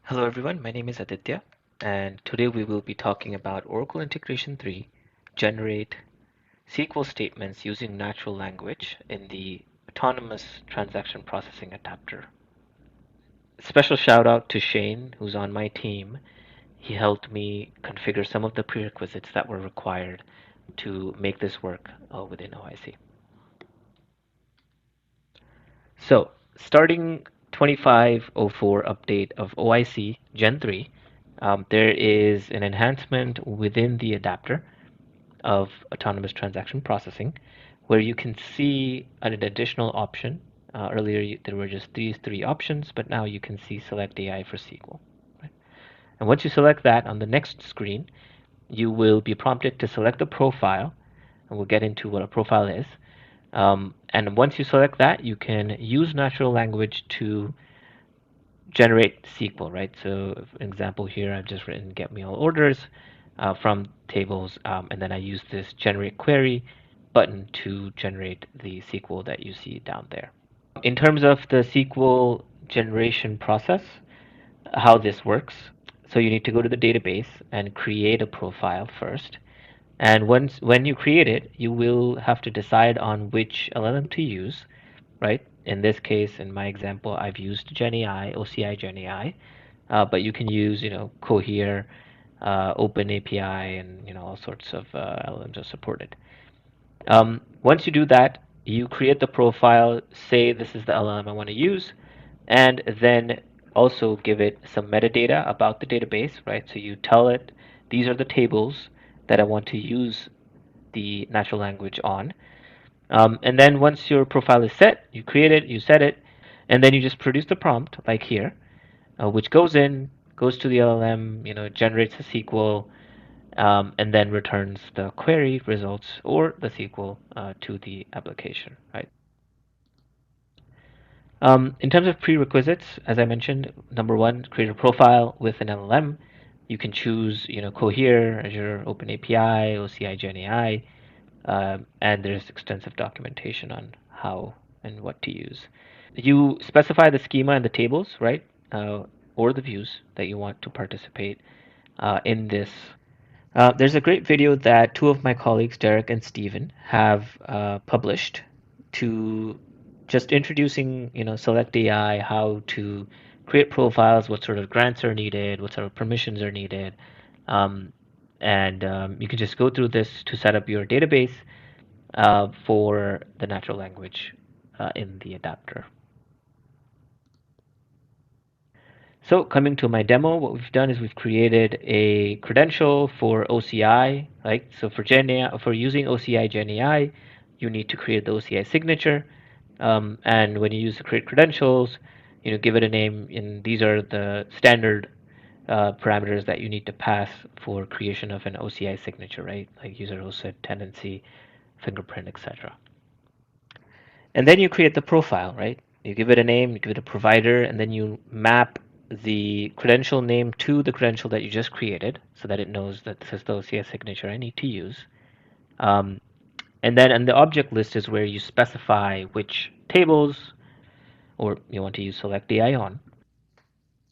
Hello everyone, my name is Aditya, and today we will be talking about Oracle Integration 3, generate SQL statements using natural language in the Autonomous Transaction Processing adapter. Special shout out to Shane, who's on my team. He helped me configure some of the prerequisites that were required to make this work within OIC. So, starting 2504 update of OIC Gen 3, there is an enhancement within the adapter of autonomous transaction processing where you can see an additional option. Earlier, there were just these three options, but now you can see select AI for SQL. Right? And once you select that on the next screen, you will be prompted to select a profile, and we'll get into what a profile is. And once you select that, you can use natural language to generate SQL, right? So, for example, here I've just written get me all orders from tables, and then I use this generate query button to generate the SQL that you see down there. In terms of the SQL generation process, how this works, so you need to go to the database and create a profile first. And when you create it, you will have to decide on which LLM to use, right? In this case, in my example, I've used GenAI, OCI GenAI, but you can use, Cohere, OpenAPI, and all sorts of LLMs are supported. Once you do that, you create the profile, say this is the LLM I want to use, and then also give it some metadata about the database, right? So you tell it these are the tables that I want to use the natural language on. And then once your profile is set, you create it, you set it, and then you just produce the prompt like here, which goes to the LLM, generates a SQL, and then returns the query results or the SQL to the application, right? In terms of prerequisites, as I mentioned, number one, create a profile with an LLM. You can choose, Cohere, Azure OpenAPI, OCI GenAI, and there's extensive documentation on how and what to use. You specify the schema and the tables, right, or the views that you want to participate in this. There's a great video that two of my colleagues, Derek and Steven, have published to just introducing, Select AI, how to create profiles, what sort of grants are needed, what sort of permissions are needed. Um, and you can just go through this to set up your database for the natural language in the adapter. So coming to my demo, what we've done is we've created a credential for OCI, right? So for GenAI, for using OCI GenAI, you need to create the OCI signature. And when you use the create credentials, give it a name. And these are the standard parameters that you need to pass for creation of an OCI signature, right? Like user hosted, tenancy, fingerprint, etc. And then you create the profile, right? You give it a name, you give it a provider, and then you map the credential name to the credential that you just created so that it knows that this is the OCS signature I need to use. Um, and then in the object list is where you specify which tables or you want to use select AI on.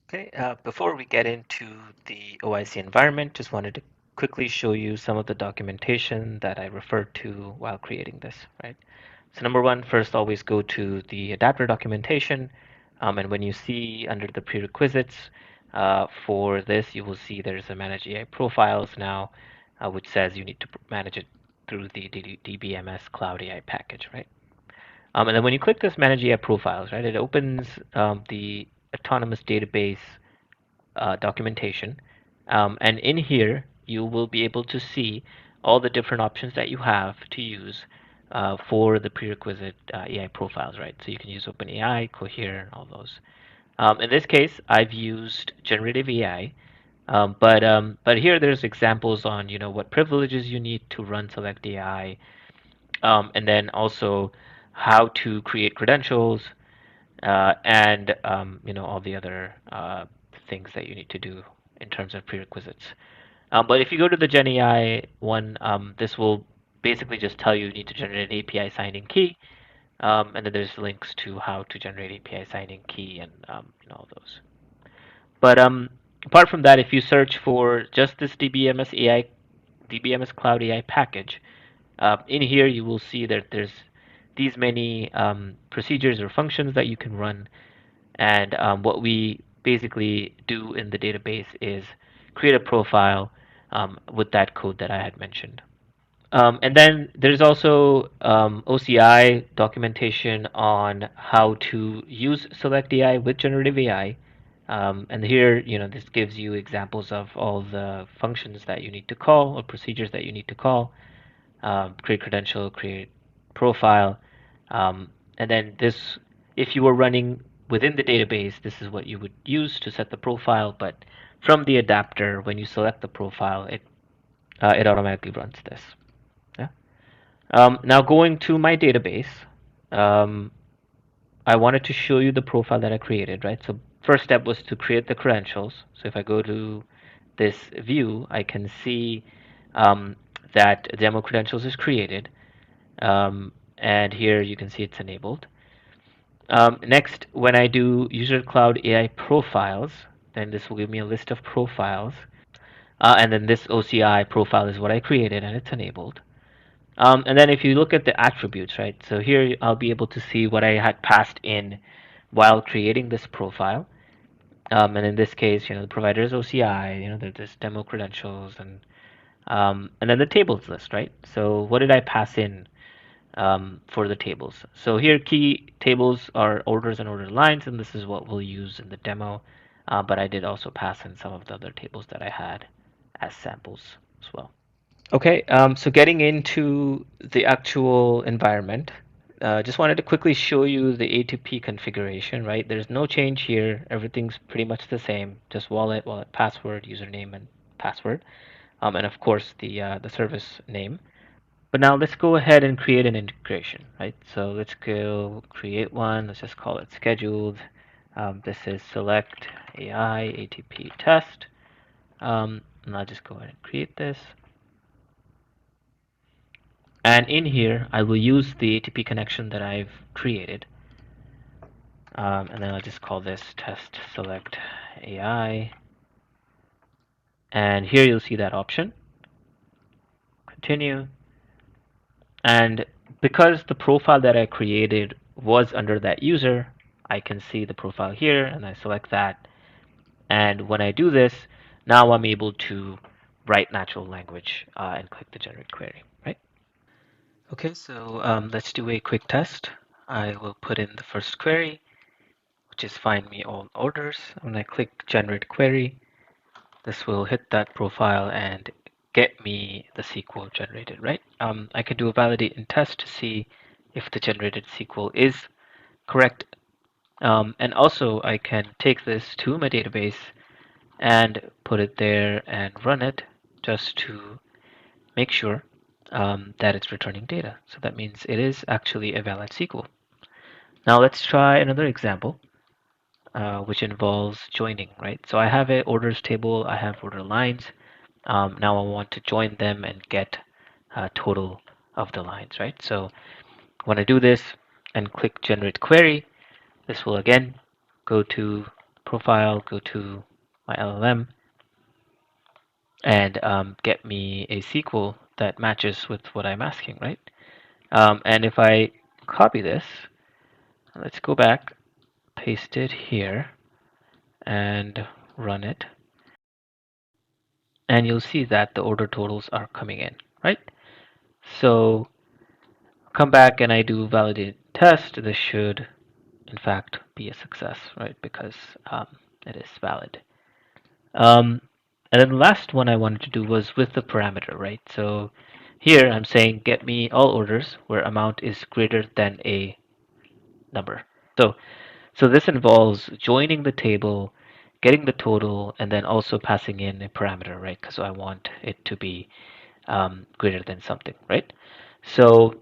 Okay, before we get into the OIC environment, just wanted to quickly show you some of the documentation that I referred to while creating this, right? So number one, first always go to the adapter documentation, and when you see under the prerequisites for this, you will see there's a manage AI profiles now, which says you need to manage it through the DBMS Cloud AI package, right? And then when you click this manage AI profiles, right, it opens the autonomous database documentation. And in here, you will be able to see all the different options that you have to use for the prerequisite AI profiles, right? So you can use OpenAI, Cohere, all those. In this case, I've used generative AI, but here there's examples on what privileges you need to run Select AI, and then also how to create credentials, and all the other things that you need to do in terms of prerequisites. But if you go to the GenAI one, this will basically just tell you need to generate an API signing key, and then there's links to how to generate API signing key and all those. But apart from that, if you search for just this DBMS Cloud AI package, in here you will see that there's these many procedures or functions that you can run. And what we basically do in the database is create a profile with that code that I had mentioned. And then there's also OCI documentation on how to use Select AI with generative AI. And here, this gives you examples of all the functions that you need to call or procedures that you need to call, create credential, create profile. And then this, if you were running within the database, this is what you would use to set the profile. But from the adapter, when you select the profile, it automatically runs this. Yeah. Now going to my database, um, I wanted to show you the profile that I created, right? So first step was to create the credentials. So if I go to this view, I can see that demo credentials is created. And here you can see it's enabled. Next, when I do user cloud AI profiles, then this will give me a list of profiles. And then this OCI profile is what I created and it's enabled. And then if you look at the attributes, right? So here I'll be able to see what I had passed in while creating this profile. And in this case, the provider is OCI, there's demo credentials and then the tables list, right? So what did I pass in for the tables? So here key tables are orders and order lines, and this is what we'll use in the demo. But I did also pass in some of the other tables that I had as samples as well. Okay, so getting into the actual environment, just wanted to quickly show you the ATP configuration, right? There's no change here. Everything's pretty much the same, just wallet, password, username, and password, and of course the service name. But now let's go ahead and create an integration, right? So let's go create one. Let's just call it scheduled. This is select AI ATP test. And I'll just go ahead and create this. And in here, I will use the ATP connection that I've created. And then I'll just call this test select AI. And here you'll see that option. Continue. And because the profile that I created was under that user, I can see the profile here and I select that. And when I do this, now I'm able to write natural language and click the generate query, right? Okay, so let's do a quick test. I will put in the first query, which is find me all orders. When I click generate query, this will hit that profile and get me the SQL generated, right? I can do a validate and test to see if the generated SQL is correct. And also I can take this to my database and put it there and run it just to make sure that it's returning data. So that means it is actually a valid SQL. Now let's try another example, which involves joining, right? So I have an orders table, I have order lines. Now I want to join them and get a total of the lines, right? So when I do this and click generate query, this will again go to profile, go to my LLM, and get me a SQL that matches with what I'm asking, right? And if I copy this, let's go back, paste it here, and run it. And you'll see that the order totals are coming in, right? So come back and I do validate test. This should, in fact, be a success, right? Because it is valid. And then the last one I wanted to do was with the parameter, right? So here I'm saying get me all orders where amount is greater than a number. So so this involves joining the table, getting the total, and then also passing in a parameter, right? Because I want it to be greater than something, right? So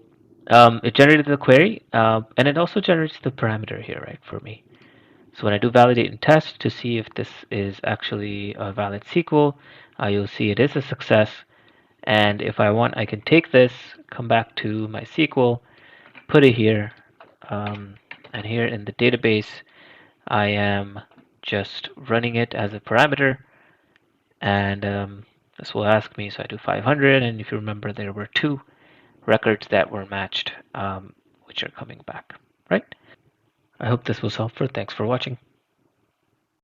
it generated the query, and it also generates the parameter here, right, for me. So when I do validate and test to see if this is actually a valid SQL, you'll see it is a success. And if I want, I can take this, come back to my SQL, put it here, and here in the database, I am just running it as a parameter, and this will ask me, so I do 500, and if you remember, there were two records that were matched, which are coming back, right? I hope this was helpful. Thanks for watching.